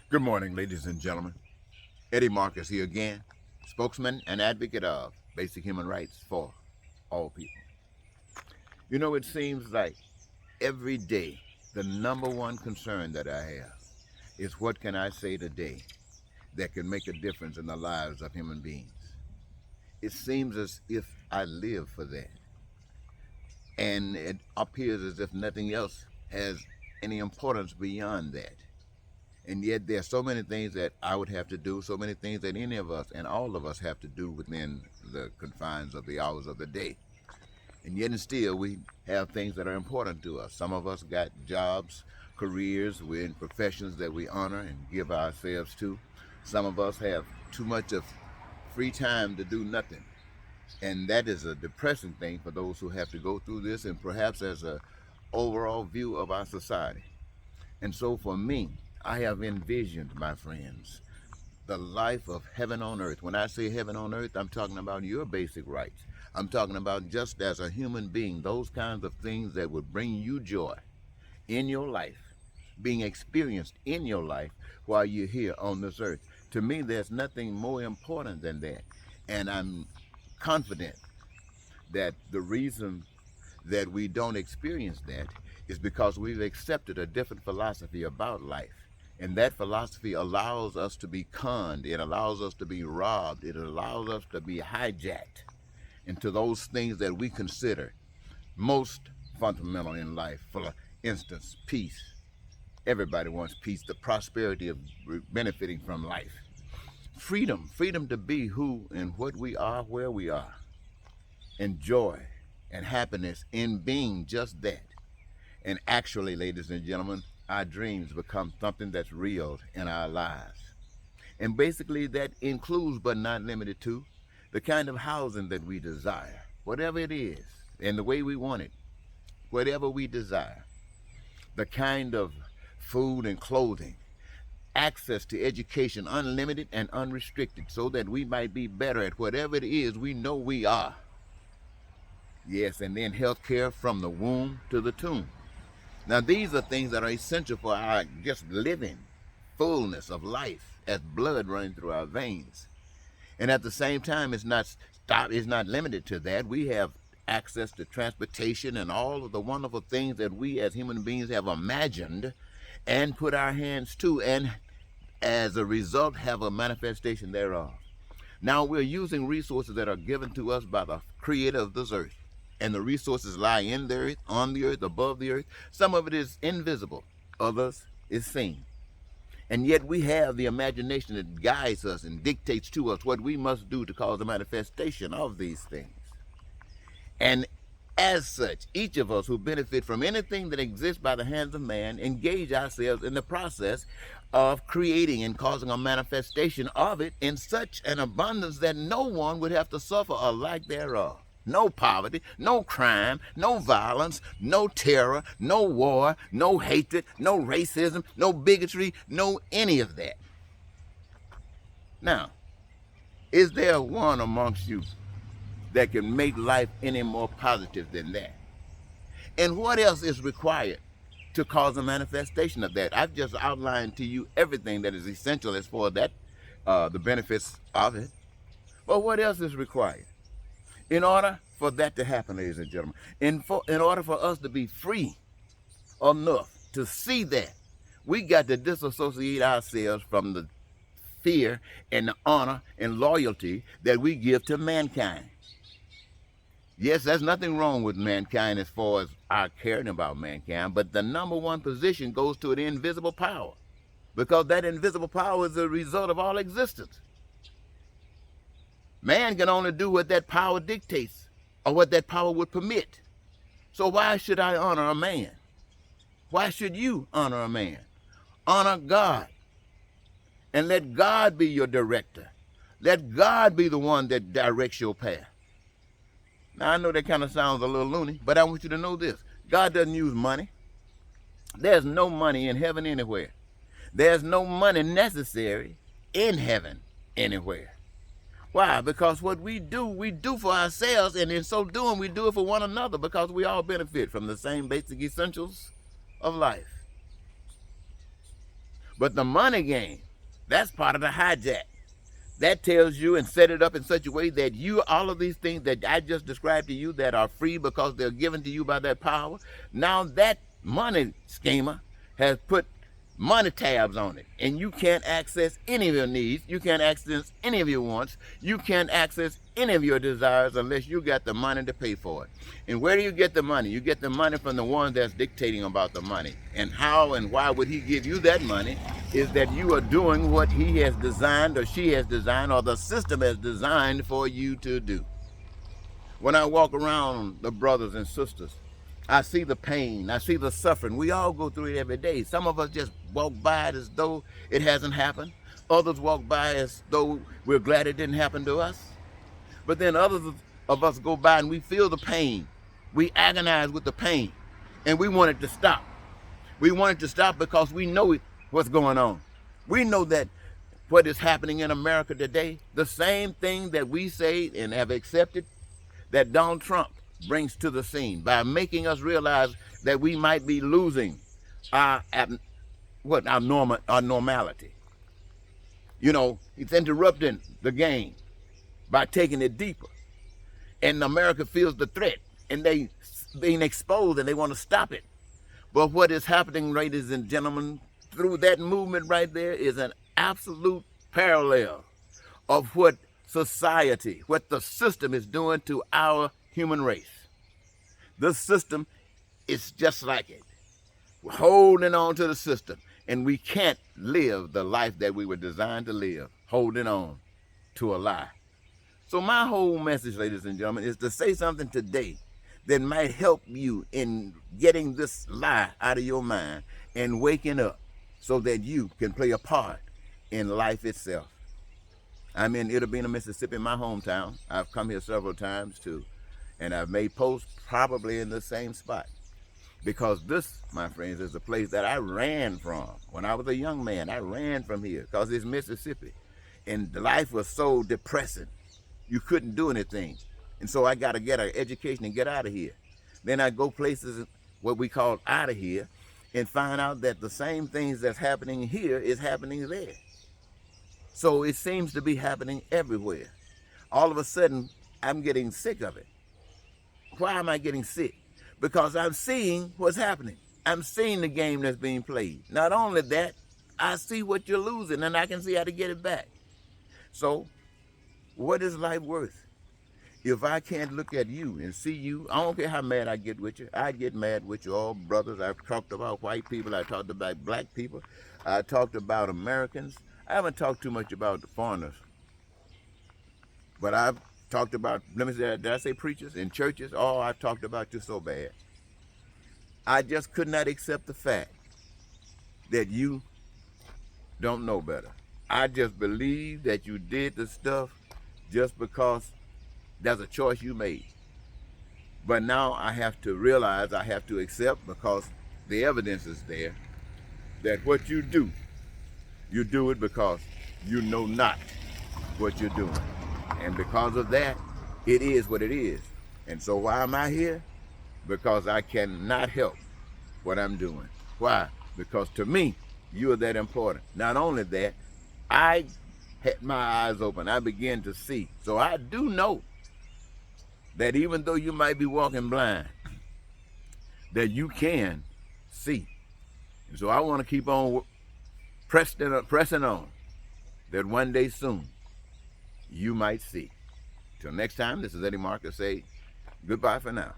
Good morning, ladies and gentlemen. Eddie Marcus here again, spokesman and advocate of basic human rights for all people. You know, it seems like every day the number one concern that I have is what can I say today that can make a difference in the lives of human beings. It seems as if I live for that. And it appears as if nothing else has any importance beyond that. And yet there are so many things that I would have to do, so many things that any of us and all of us have to do within the confines of the hours of the day. And yet and still we have things that are important to us. Some of us got jobs, careers, we're in professions that we honor and give ourselves to. Some of us have too much of free time to do nothing. And that is a depressing thing for those who have to go through this and perhaps as an overall view of our society. And so for me, I have envisioned, my friends, the life of heaven on earth. When I say heaven on earth, I'm talking about your basic rights. I'm talking about just as a human being, those kinds of things that would bring you joy in your life, being experienced in your life while you're here on this earth. To me, there's nothing more important than that. And I'm confident that the reason that we don't experience that is because we've accepted a different philosophy about life. And that philosophy allows us to be conned, it allows us to be robbed, it allows us to be hijacked into those things that we consider most fundamental in life. For instance, peace. Everybody wants peace, the prosperity of benefiting from life. Freedom to be who and what we are, where we are. And joy and happiness in being just that. And actually, ladies and gentlemen, our dreams become something that's real in our lives. And basically that includes, but not limited to, the kind of housing that we desire, whatever it is, and the way we want it, whatever we desire, the kind of food and clothing, access to education, unlimited and unrestricted, so that we might be better at whatever it is we know we are. Yes, and then health care from the womb to the tomb. Now, these are things that are essential for our just living, fullness of life, as blood running through our veins. And at the same time, it's not limited to that. We have access to transportation and all of the wonderful things that we as human beings have imagined and put our hands to, and as a result, have a manifestation thereof. Now, we're using resources that are given to us by the creator of this earth. And the resources lie in the earth, on the earth, above the earth. Some of it is invisible, others is seen. And yet we have the imagination that guides us and dictates to us what we must do to cause the manifestation of these things. And as such, each of us who benefit from anything that exists by the hands of man engage ourselves in the process of creating and causing a manifestation of it in such an abundance that no one would have to suffer a lack thereof. No poverty, no crime, no violence, no terror, no war, no hatred, no racism, no bigotry, no any of that. Now, is there one amongst you that can make life any more positive than that? And what else is required to cause a manifestation of that? I've just outlined to you everything that is essential as far as that, the benefits of it. But what else is required? In order for that to happen, ladies and gentlemen, in order for us to be free enough to see that, we got to disassociate ourselves from the fear and the honor and loyalty that we give to mankind. Yes, there's nothing wrong with mankind as far as our caring about mankind, but the number one position goes to an invisible power, because that invisible power is the result of all existence. Man can only do what that power dictates or what that power would permit. So why should I honor a man? Why should you honor a man? Honor God and let God be your director. Let God be the one that directs your path. Now, I know that kind of sounds a little loony, but I want you to know this. God doesn't use money. There's no money in heaven anywhere. There's no money necessary in heaven anywhere. Why? Because what we do for ourselves, and in so doing, we do it for one another, because we all benefit from the same basic essentials of life. But the money game, that's part of the hijack. That tells you and set it up in such a way that you, all of these things that I just described to you that are free because they're given to you by that power, now that money schemer has put money tabs on it, and you can't access any of your needs, you can't access any of your wants, you can't access any of your desires unless you got the money to pay for it. And where do you get the money? You get the money from the one that's dictating about the money. And how and why would he give you that money is that you are doing what he has designed or she has designed or the system has designed for you to do. When I walk around the brothers and sisters, I see the pain, I see the suffering. We all go through it every day. Some of us just walk by it as though it hasn't happened. Others walk by as though we're glad it didn't happen to us. But then others of us go by and we feel the pain. We agonize with the pain and we want it to stop. We want it to stop because we know what's going on. We know that what is happening in America today, the same thing that we say and have accepted that Donald Trump brings to the scene by making us realize that we might be losing our normality. You know, it's interrupting the game by taking it deeper. And America feels the threat and they being exposed and they want to stop it. But what is happening, ladies and gentlemen, through that movement right there is an absolute parallel of what society, what the system is doing to our human race. The system is just like it. We're holding on to the system, and we can't live the life that we were designed to live, holding on to a lie. So my whole message, ladies and gentlemen, is to say something today that might help you in getting this lie out of your mind and waking up so that you can play a part in life itself. I'm in Itta Bena, Mississippi, my hometown. I've come here several times too, and I've made posts probably in the same spot. Because this, my friends, is a place that I ran from. When I was a young man, I ran from here because it's Mississippi. And life was so depressing. You couldn't do anything. And so I got to get an education and get out of here. Then I go places, what we call out of here, and find out that the same things that's happening here is happening there. So it seems to be happening everywhere. All of a sudden, I'm getting sick of it. Why am I getting sick? Because I'm seeing what's happening. I'm seeing the game that's being played. Not only that, I see what you're losing and I can see how to get it back. So what is life worth? If I can't look at you and see you, I don't care how mad I get with you. I get mad with you all, brothers. I've talked about white people. I talked about black people. I talked about Americans. I haven't talked too much about the foreigners. But I've talked about, let me say, did I say preachers in churches? Oh, I talked about you so bad. I just could not accept the fact that you don't know better. I just believe that you did the stuff just because that's a choice you made. But now I have to realize, I have to accept, because the evidence is there, that what you do it because you know not what you're doing. And because of that, it is what it is. And so why am I here? Because I cannot help what I'm doing. Why? Because to me, you are that important. Not only that, I had my eyes open. I began to see. So I do know that even though you might be walking blind, that you can see. And so I want to keep on pressing on, that one day soon, you might see. Till next time, this is Eddie Marcus say goodbye for now.